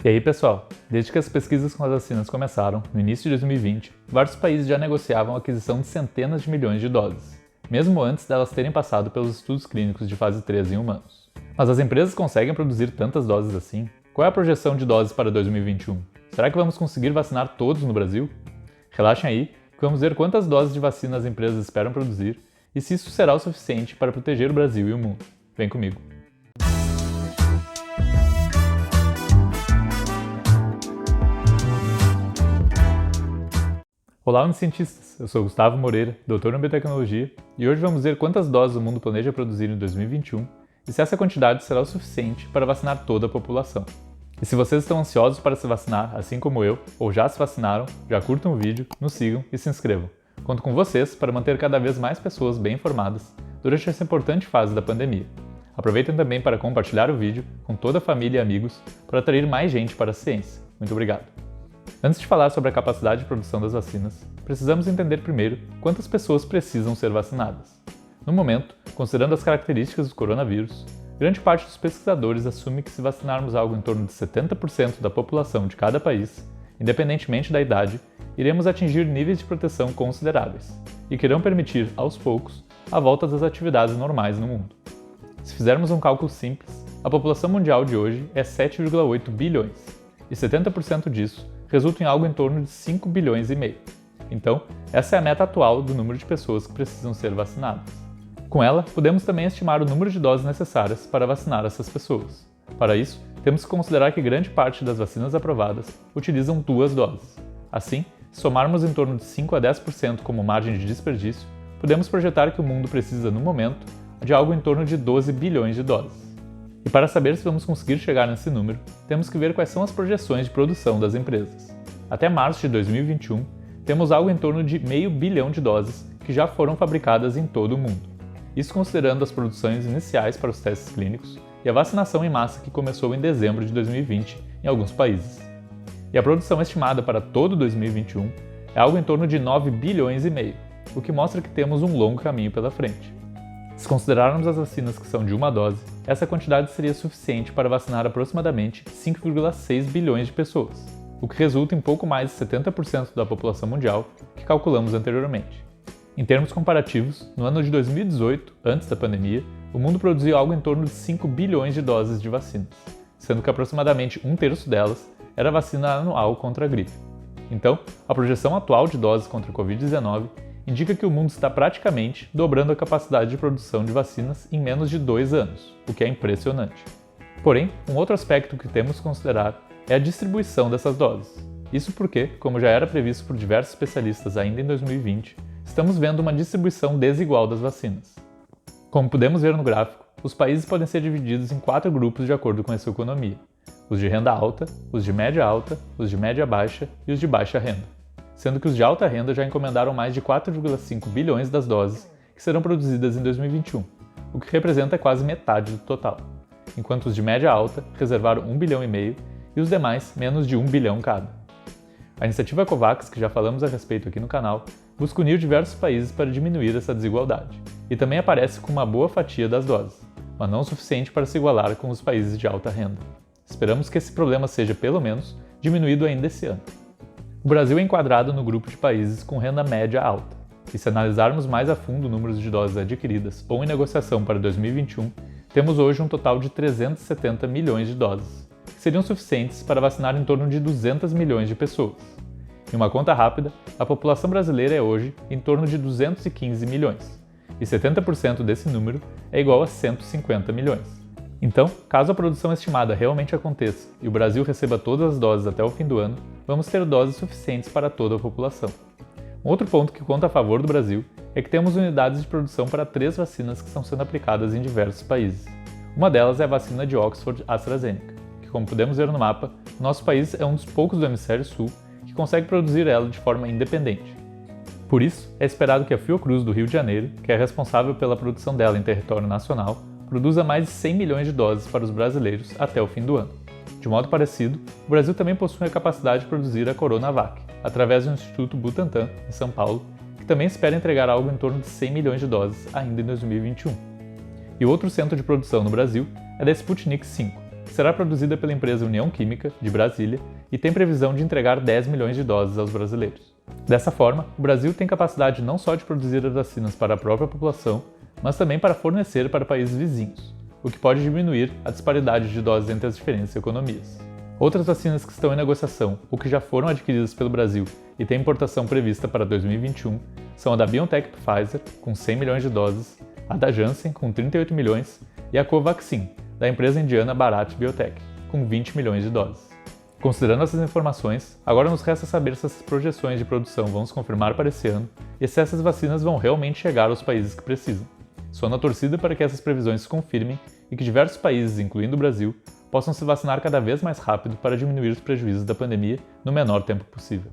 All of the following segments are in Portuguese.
E aí pessoal, desde que as pesquisas com as vacinas começaram, no início de 2020, vários países já negociavam a aquisição de centenas de milhões de doses, mesmo antes delas terem passado pelos estudos clínicos de fase 3 em humanos. Mas as empresas conseguem produzir tantas doses assim? Qual é a projeção de doses para 2021? Será que vamos conseguir vacinar todos no Brasil? Relaxem aí, que vamos ver quantas doses de vacina as empresas esperam produzir e se isso será o suficiente para proteger o Brasil e o mundo. Vem comigo! Olá, Unicientistas! Eu sou Gustavo Moreira, doutor em biotecnologia, e hoje vamos ver quantas doses o mundo planeja produzir em 2021 e se essa quantidade será o suficiente para vacinar toda a população. E se vocês estão ansiosos para se vacinar, assim como eu, ou já se vacinaram, já curtam o vídeo, nos sigam e se inscrevam. Conto com vocês para manter cada vez mais pessoas bem informadas durante essa importante fase da pandemia. Aproveitem também para compartilhar o vídeo com toda a família e amigos para atrair mais gente para a ciência. Muito obrigado! Antes de falar sobre a capacidade de produção das vacinas, precisamos entender primeiro quantas pessoas precisam ser vacinadas. No momento, considerando as características do coronavírus, grande parte dos pesquisadores assume que se vacinarmos algo em torno de 70% da população de cada país, independentemente da idade, iremos atingir níveis de proteção consideráveis e que irão permitir, aos poucos, a volta das atividades normais no mundo. Se fizermos um cálculo simples, a população mundial de hoje é 7,8 bilhões, e 70% disso resulta em algo em torno de 5 bilhões e meio. Então, essa é a meta atual do número de pessoas que precisam ser vacinadas. Com ela, podemos também estimar o número de doses necessárias para vacinar essas pessoas. Para isso, temos que considerar que grande parte das vacinas aprovadas utilizam 2 doses. Assim, se somarmos em torno de 5 a 10% como margem de desperdício, podemos projetar que o mundo precisa, no momento, de algo em torno de 12 bilhões de doses. E para saber se vamos conseguir chegar nesse número, temos que ver quais são as projeções de produção das empresas. Até março de 2021, temos algo em torno de meio bilhão de doses que já foram fabricadas em todo o mundo. Isso considerando as produções iniciais para os testes clínicos e a vacinação em massa que começou em dezembro de 2020 em alguns países. E a produção estimada para todo 2021 é algo em torno de 9 bilhões e meio, o que mostra que temos um longo caminho pela frente. Se considerarmos as vacinas que são de uma dose, essa quantidade seria suficiente para vacinar aproximadamente 5,6 bilhões de pessoas, o que resulta em pouco mais de 70% da população mundial que calculamos anteriormente. Em termos comparativos, no ano de 2018, antes da pandemia, o mundo produziu algo em torno de 5 bilhões de doses de vacinas, sendo que aproximadamente 1/3 delas era vacina anual contra a gripe. Então, a projeção atual de doses contra a Covid-19 indica que o mundo está praticamente dobrando a capacidade de produção de vacinas em menos de 2 anos, o que é impressionante. Porém, um outro aspecto que temos que considerar é a distribuição dessas doses. Isso porque, como já era previsto por diversos especialistas ainda em 2020, estamos vendo uma distribuição desigual das vacinas. Como podemos ver no gráfico, os países podem ser divididos em 4 grupos de acordo com a sua economia: os de renda alta, os de média alta, os de média baixa e os de baixa renda. Sendo que os de alta renda já encomendaram mais de 4,5 bilhões das doses que serão produzidas em 2021, o que representa quase metade do total, enquanto os de média alta reservaram 1,5 bilhão e os demais menos de 1 bilhão cada. A iniciativa COVAX, que já falamos a respeito aqui no canal, busca unir diversos países para diminuir essa desigualdade, e também aparece com uma boa fatia das doses, mas não o suficiente para se igualar com os países de alta renda. Esperamos que esse problema seja, pelo menos, diminuído ainda esse ano. O Brasil é enquadrado no grupo de países com renda média alta, e se analisarmos mais a fundo o número de doses adquiridas ou em negociação para 2021, temos hoje um total de 370 milhões de doses, que seriam suficientes para vacinar em torno de 200 milhões de pessoas. Em uma conta rápida, a população brasileira é hoje em torno de 215 milhões, e 70% desse número é igual a 150 milhões. Então, caso a produção estimada realmente aconteça e o Brasil receba todas as doses até o fim do ano, vamos ter doses suficientes para toda a população. Um outro ponto que conta a favor do Brasil é que temos unidades de produção para 3 vacinas que estão sendo aplicadas em diversos países. Uma delas é a vacina de Oxford AstraZeneca, que, como podemos ver no mapa, o nosso país é um dos poucos do hemisfério sul que consegue produzir ela de forma independente. Por isso, é esperado que a Fiocruz do Rio de Janeiro, que é responsável pela produção dela em território nacional, produza mais de 100 milhões de doses para os brasileiros até o fim do ano. De modo parecido, o Brasil também possui a capacidade de produzir a Coronavac, através do Instituto Butantan, em São Paulo, que também espera entregar algo em torno de 100 milhões de doses ainda em 2021. E outro centro de produção no Brasil é da Sputnik V, que será produzida pela empresa União Química, de Brasília, e tem previsão de entregar 10 milhões de doses aos brasileiros. Dessa forma, o Brasil tem capacidade não só de produzir as vacinas para a própria população, mas também para fornecer para países vizinhos, o que pode diminuir a disparidade de doses entre as diferentes economias. Outras vacinas que estão em negociação ou que já foram adquiridas pelo Brasil e têm importação prevista para 2021 são a da BioNTech Pfizer, com 100 milhões de doses, a da Janssen, com 38 milhões, e a Covaxin, da empresa indiana Bharat Biotech, com 20 milhões de doses. Considerando essas informações, agora nos resta saber se essas projeções de produção vão se confirmar para esse ano e se essas vacinas vão realmente chegar aos países que precisam. Sou na torcida para que essas previsões se confirmem e que diversos países, incluindo o Brasil, possam se vacinar cada vez mais rápido para diminuir os prejuízos da pandemia no menor tempo possível.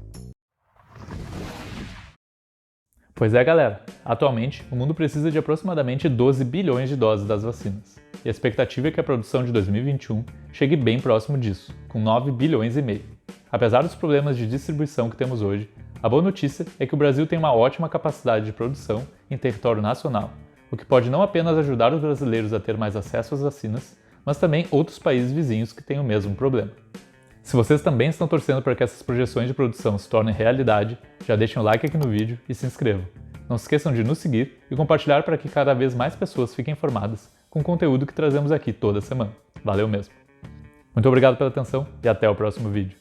Pois é, galera, atualmente o mundo precisa de aproximadamente 12 bilhões de doses das vacinas, e a expectativa é que a produção de 2021 chegue bem próximo disso, com 9 bilhões e meio. Apesar dos problemas de distribuição que temos hoje, a boa notícia é que o Brasil tem uma ótima capacidade de produção em território nacional, o que pode não apenas ajudar os brasileiros a ter mais acesso às vacinas, mas também outros países vizinhos que têm o mesmo problema. Se vocês também estão torcendo para que essas projeções de produção se tornem realidade, já deixem o like aqui no vídeo e se inscrevam. Não se esqueçam de nos seguir e compartilhar para que cada vez mais pessoas fiquem informadas com o conteúdo que trazemos aqui toda semana. Valeu mesmo! Muito obrigado pela atenção e até o próximo vídeo.